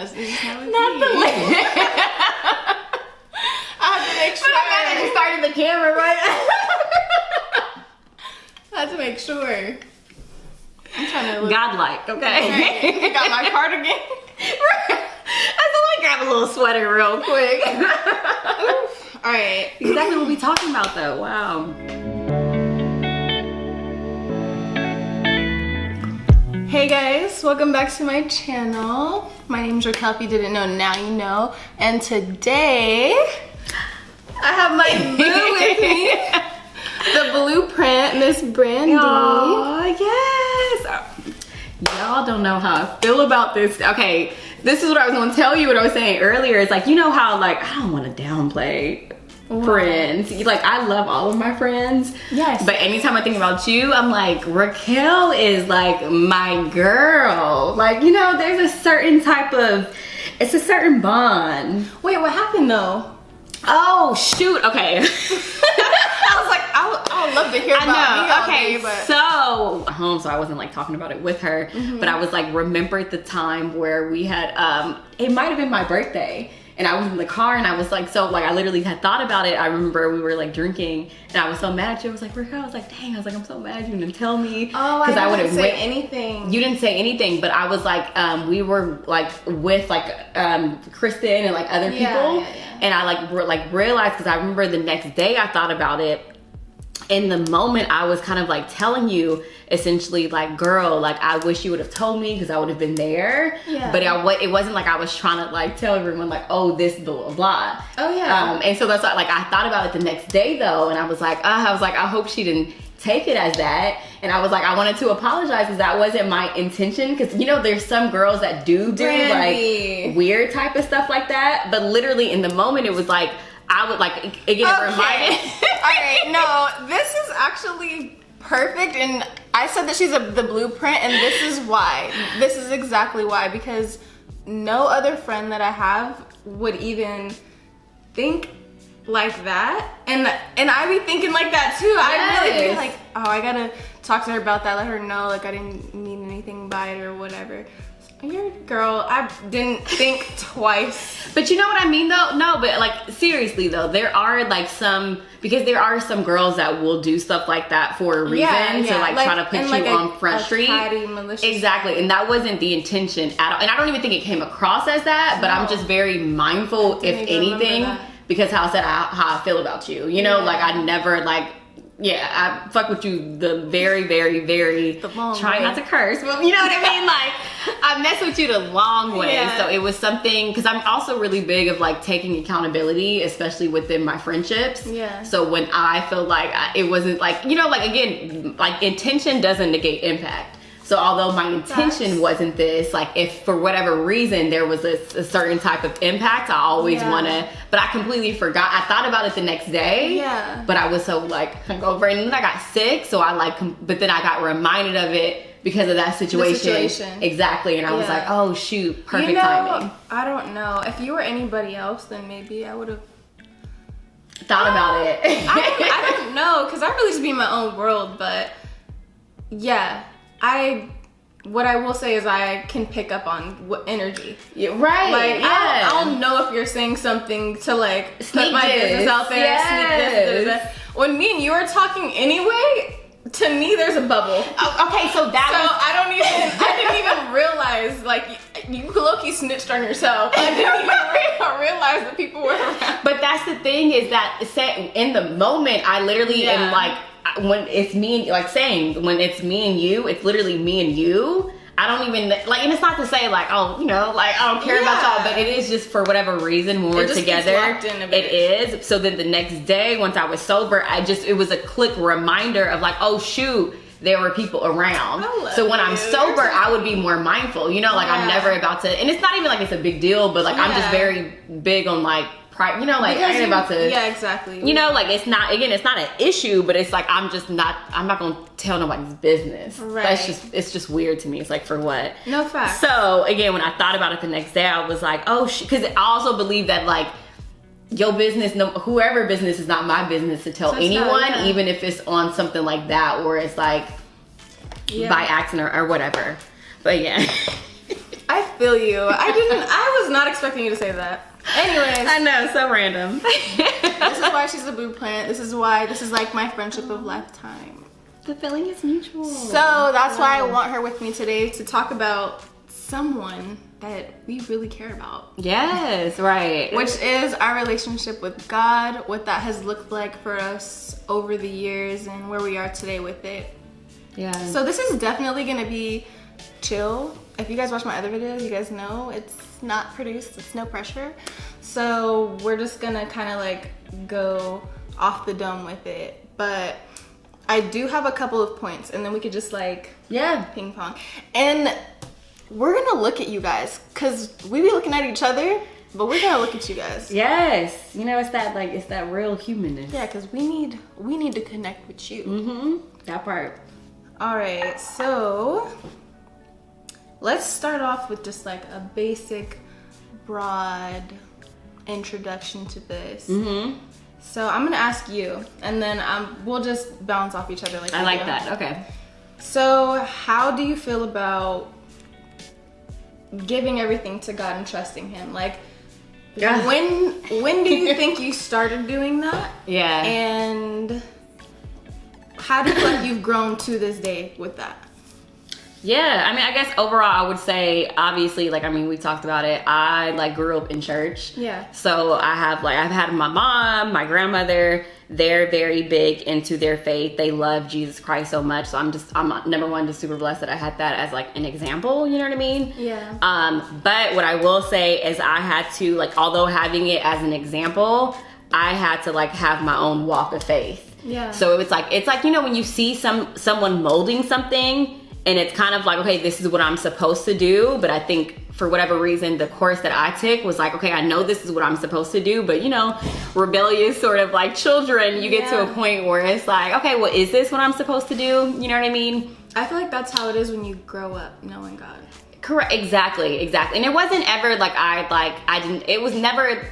That's just how it Not the lip. I have to make sure. But I'm glad that you started the camera, right? I have to make sure. I'm trying to look. Godlike, okay? Right. Got my cardigan. I thought I grab a little sweater real quick. All right. Exactly what we talking about though. Wow. Hey guys, welcome back to my channel. My name's Raquel. If you didn't know, now you know. And today, I have my boo with me. The blueprint, Miss Brandy. Oh, yes. Y'all don't know how I feel about this. Okay, this is what I was gonna tell you, what I was saying earlier. It's like, you know how like, I don't wanna downplay friends. Like, I love all of my friends. Yes. But anytime I think about you, I'm like, Raquel is like my girl. Like, you know, there's a certain type of, it's a certain bond. Wait, what happened though? Oh, shoot. Okay. I was like, I would love to hear about me all okay, day, but... so I wasn't like talking about it with her, but I was like, remembered the time where we had, it might have been my birthday, and I was in the car, and I was like, so like, I literally had thought about it. I remember we were like drinking, and I was so mad at you. I was like, Raquel, I was like, dang, I was like, I'm so mad you didn't tell me. Oh, I didn't say anything. You didn't say anything, but I was like, we were like with like Kristen and like other people, and I like realized, because I remember the next day I thought about it. In the moment, I was kind of like telling you, essentially, like, girl, like, I wish you would have told me, because I would have been there. Yeah. But it wasn't like I was trying to like tell everyone like, oh, this blah blah. Oh yeah. And so that's like I thought about it the next day though, and I was like, I hope she didn't take it as that. And I was like, I wanted to apologize, because that wasn't my intention. Because you know, there's some girls that do Brandy. like weird type of stuff like that. But literally in the moment, it was like, I would like, again, it reminded. All right, no, this is actually perfect, and I said that she's the blueprint, and this is why. This is exactly why, because no other friend that I have would even think like that, and I be thinking like that too. I really be like, oh, I gotta talk to her about that, let her know like I didn't mean anything by it or whatever. You're a girl. I didn't think twice. But you know what I mean though? No, but like seriously though, there are like because there are some girls that will do stuff like that for a reason, to like try to put you on Front Street. Catty, malicious exactly, and that wasn't the intention at all. And I don't even think it came across as that, but I'm just very mindful, if anything, because how I feel about you. You know, like I never like, I fuck with you the very, very, very, try not to curse, but you know what I mean? Like, I mess with you the long way. Yeah. So it was something, because I'm also really big of like taking accountability, especially within my friendships. Yeah. So when I feel like it wasn't like, you know, like again, like intention doesn't negate impact. So although my intention wasn't this, like if for whatever reason there was a certain type of impact, I always want to, but I completely forgot. I thought about it the next day, but I was so like hungover, and then I got sick. So I like, but then I got reminded of it because of that situation. Exactly. And I was like, oh shoot, perfect timing. I don't know. If you were anybody else, then maybe I would have thought about it. I don't know, because I really just be in my own world, but yeah. What I will say is I can pick up on what energy. Yeah, right. Like, I don't know if you're saying something to like put my business out there. Sneak this. When me and you are talking anyway, to me there's a bubble. Okay, so I didn't even realize, like, you low-key snitched on yourself. I didn't even realize that people were around. But that's the thing, is that in the moment, I literally am like, when it's me and when it's me and you, it's literally me and you. I don't even like, and it's not to say like, oh, you know, like I don't care about y'all, but it is just for whatever reason when we're together, it is. So then the next day, once I was sober, it was a quick reminder of like, oh shoot, there were people around. So when I'm sober, I would be more mindful, you know, like I'm never about to, and it's not even like it's a big deal, but like I'm just very big on like, you know, like I ain't about to. Yeah, exactly. You know, like it's not an issue, but it's like I'm not gonna tell nobody's business. Right. It's just weird to me. It's like, for what? No fact. So again, when I thought about it the next day, I was like, oh because I also believe that like your business, whoever business is not my business to tell anyone, even if it's on something like that, or it's like by accident or whatever. But yeah. I feel you. I was not expecting you to say that. Anyways. I know, so random. This is why she's a blueprint. This is like my friendship of lifetime. The feeling is mutual. So that's why I want her with me today to talk about someone that we really care about. Yes, right. Which is our relationship with God, what that has looked like for us over the years and where we are today with it. Yeah. So this is definitely gonna be chill. If you guys watch my other videos, you guys know it's not produced, it's no pressure. So we're just gonna kind of like go off the dome with it. But I do have a couple of points and then we could just like ping pong. And we're gonna look at you guys because we be looking at each other, but we're gonna look at you guys. Yes. You know, it's that real humanness. Yeah, because we need to connect with you. Mm-hmm. That part. All right, so let's start off with just like a basic, broad introduction to this. Mm-hmm. So I'm gonna ask you, and then we'll just bounce off each other. I like that. Okay. So how do you feel about giving everything to God and trusting Him? Like, when do you think you started doing that? Yeah. And how do you feel like you've grown to this day with that? Yeah, I mean, I guess overall I would say, obviously, like, I mean, we talked about it. I like grew up in church. Yeah. So I've had my mom, my grandmother, they're very big into their faith. They love Jesus Christ so much. So I'm number one, just super blessed that I had that as like an example, you know what I mean? Yeah. But what I will say is I had to, like, although having it as an example, I had to like have my own walk of faith. Yeah. So it's like, you know, when you see someone molding something, and it's kind of like, okay, this is what I'm supposed to do. But I think for whatever reason, the course that I took was like, okay, I know this is what I'm supposed to do. But, you know, rebellious sort of like children, you get to a point where it's like, okay, well, is this what I'm supposed to do? You know what I mean? I feel like that's how it is when you grow up knowing God. Correct. Exactly. And it wasn't ever like it was never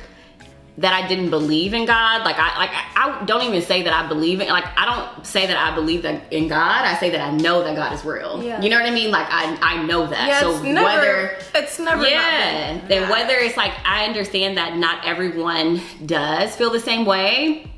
that I didn't believe in God. I don't even say that I believe in, I don't say that I believe in God. I say that I know that God is real. Yeah. You know what I mean? Like, I know that. Yeah, so it's never then whether it's like, I understand that not everyone does feel the same way,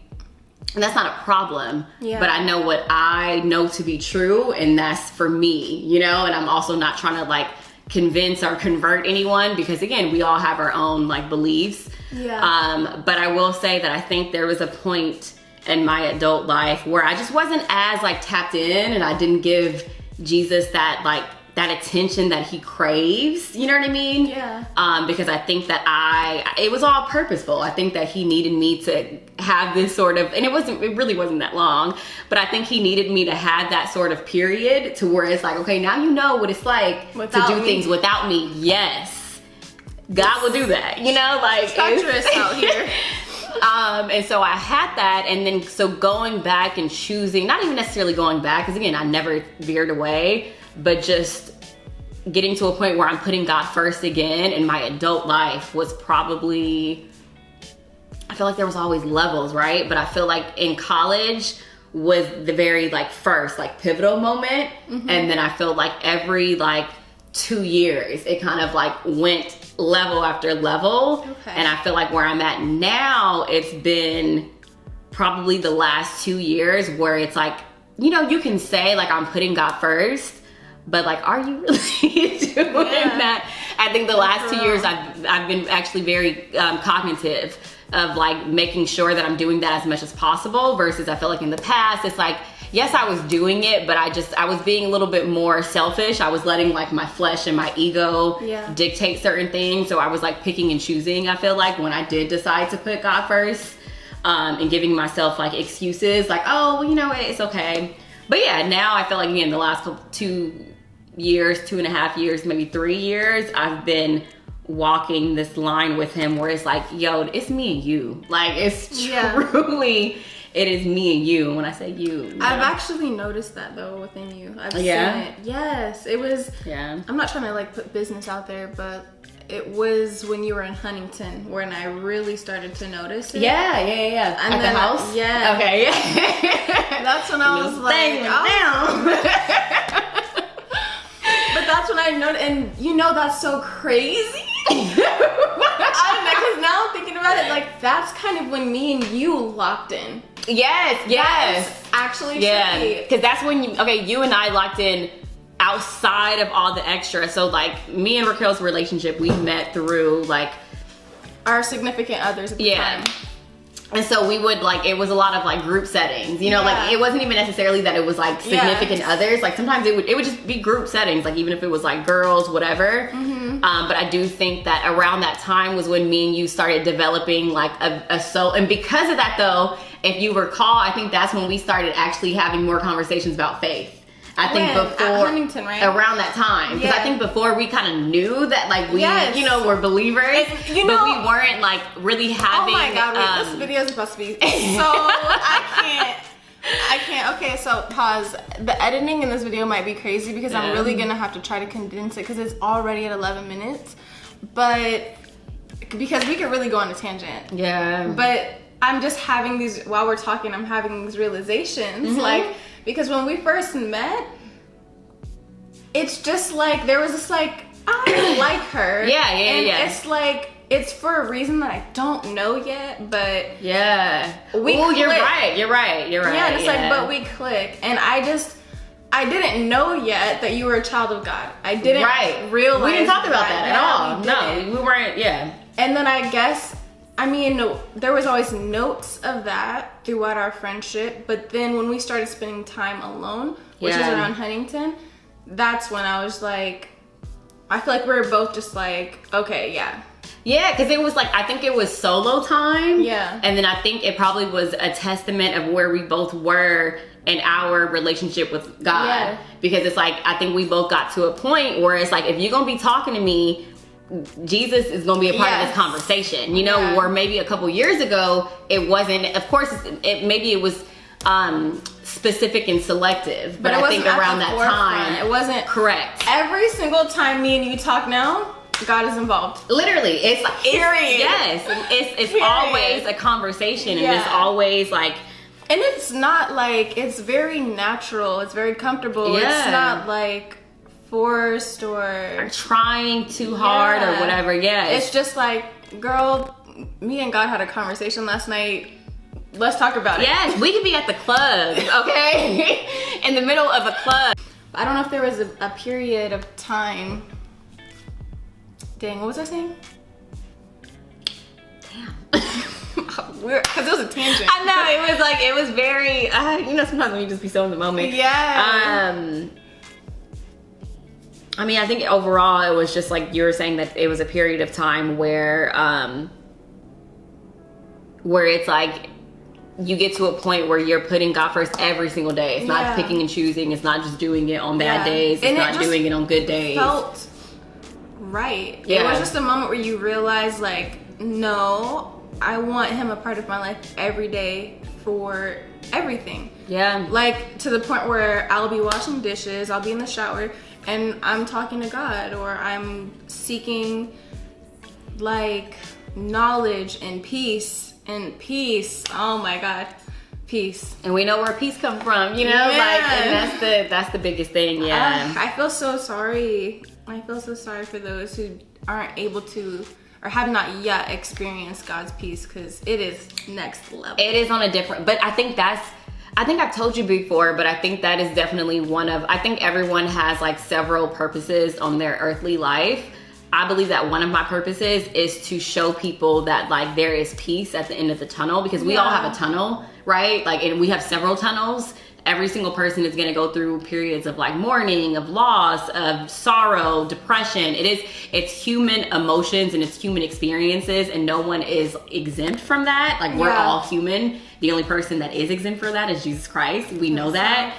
and that's not a problem. Yeah. But I know what I know to be true, and that's for me, you know? And I'm also not trying to like convince or convert anyone, because again, we all have our own like beliefs. Yeah. But I will say that I think there was a point in my adult life where I just wasn't as like tapped in, and I didn't give Jesus that attention that he craves, you know what I mean? Yeah. Because I think that it was all purposeful. I think that he needed me to have this sort of, and it really wasn't that long, but I think he needed me to have that sort of period to where it's like, okay, now you know what it's like to do things without me. Yes. God will do that, you know, like treacherous out here. And so I had that, and then so going back and choosing, not even necessarily going back, because again, I never veered away, but just getting to a point where I'm putting God first again in my adult life was probably, I feel like there was always levels, right? But I feel like in college was the very like first like pivotal moment. Mm-hmm. And then I feel like every like 2 years, it kind of like went level after level. Okay. And I feel like where I'm at now, it's been probably the last 2 years where it's like, you know, you can say like I'm putting God first, but like, are you really doing that? I think the last 2 years I've been actually very cognitive of like making sure that I'm doing that as much as possible, versus I feel like in the past, it's like, yes, I was doing it, but I was being a little bit more selfish. I was letting like my flesh and my ego dictate certain things. So I was like picking and choosing, I feel like, when I did decide to put God first, and giving myself like excuses like, oh, well, you know, it's okay. But yeah, now I feel like, again, the last 2 years, 2.5 years, maybe 3 years, I've been walking this line with him where it's like, yo, it's me and you. Like, it's truly, it is me and you. And when I say you know? I've actually noticed that though within you. I've seen it. Yes, it was. Yeah. I'm not trying to like put business out there, but it was when you were in Huntington when I really started to notice it. Yeah. And at then the house? Yeah. Okay, yeah. That's when I was like, down. But that's when I I know, and you know that's so crazy. I don't know, because now I'm thinking about it, like that's kind of when me and you locked in. Yes. That's actually tricky. Because that's when you and I locked in outside of all the extra. So like me and Raquel's relationship, we met through like our significant others at the time. And so we would like, it was a lot of like group settings, you know, like it wasn't even necessarily that it was like significant others. Like sometimes it would just be group settings, like even if it was like girls, whatever. But I do think that around that time was when me and you started developing like a soul. And because of that though, if you recall, I think that's when we started actually having more conversations about faith. I think before, at Huntington, right? Around that time. Because I think before we kind of knew that like we, you know, were believers, but we weren't like really having. Oh my God, wait, this video is supposed to be so, I can't. Okay, so pause. The editing in this video might be crazy because I'm really gonna have to try to condense it because it's already at 11 minutes. But, because we could really go on a tangent. Yeah. But I'm just having these, while we're talking, I'm having these realizations. Like, because when we first met, it's just like, there was this like, I like her. And it's like, it's for a reason that I don't know yet, but you're right. Yeah, and it's like, but we click. And I didn't know yet that you were a child of God. I didn't realize. We didn't talk about that at all. No, we weren't, And then I guess, I mean, there was always notes of that throughout our friendship, but then when we started spending time alone, which is around Huntington, that's when I was like, I feel like we were both just like, okay, Yeah, because it was like, I think it was solo time. Yeah. And then I think it probably was a testament of where we both were in our relationship with God. Yeah. Because it's like, I think we both got to a point where it's like, if you're going to be talking to me, Jesus is going to be a part of this conversation, you know, where maybe a couple years ago, it wasn't, of course, maybe it was specific and selective, but I think around that time, it wasn't correct. Every single time me and you talk now, God is involved. Literally, it's period. It's always a conversation, and it's always like, and it's not like, it's very natural, it's very comfortable. It's not like forced or trying too hard or whatever. It's just like, girl, me and God had a conversation last night. Let's talk about it. Yes, we could be at the club, okay? In the middle of a club. I don't know if there was a period of time. Dang, what was I saying? Damn. Because it was a tangent. I know, it was very, you know, sometimes when you just be so in the moment. I mean, I think overall it was just like you were saying that it was a period of time where it's like you get to a point where you're putting God first every single day. It's not picking and choosing. It's not just doing it on bad days. It's not doing it on good days. Felt right. It was just a moment where you realize, like, no, I want him a part of my life every day for everything. Yeah. Like, to the point where I'll be washing dishes, I'll be in the shower, and I'm talking to God, or I'm seeking, like, knowledge and peace. Oh my God, peace. And we know where peace comes from, you know? Like, and that's the biggest thing, I feel so sorry. I feel so sorry for those who aren't able to, or have not yet experienced God's peace, because it is next level. It is on a different, but I think I've told you before, but I think that is definitely I think everyone has like several purposes on their earthly life. I believe that one of my purposes is to show people that like there is peace at the end of the tunnel, because we all have a tunnel, right? Like, and we have several tunnels. Every single person is going to go through periods of like mourning, of loss, of sorrow, depression. It's human emotions and it's human experiences, and no one is exempt from that. Like, we're all human. The only person that is exempt for that is Jesus Christ. We know that.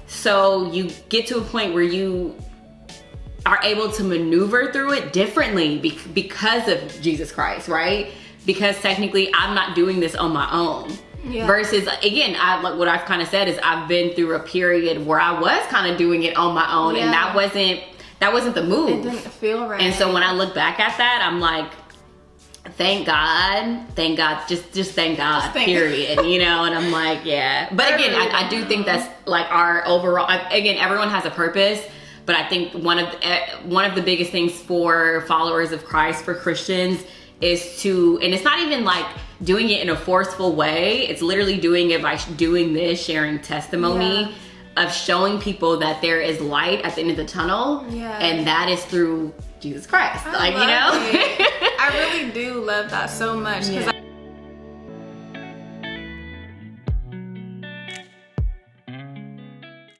So you get to a point where you are able to maneuver through it differently because of Jesus Christ, right? Because technically I'm not doing this on my own. Versus, again, what I've kind of said is I've been through a period where I was kind of doing it on my own, and that wasn't the move. It didn't feel right. And so when I look back at that, I'm like, thank God, just thank God, period. You know, and I'm like, But again, I do think that's like our overall, again, everyone has a purpose, But I think one of the biggest things for followers of Christ, for Christians, is to, and it's not even like doing it in a forceful way. It's literally doing it by doing this, sharing testimony of showing people that there is light at the end of the tunnel, and that is through Jesus Christ. I really do love that so much, because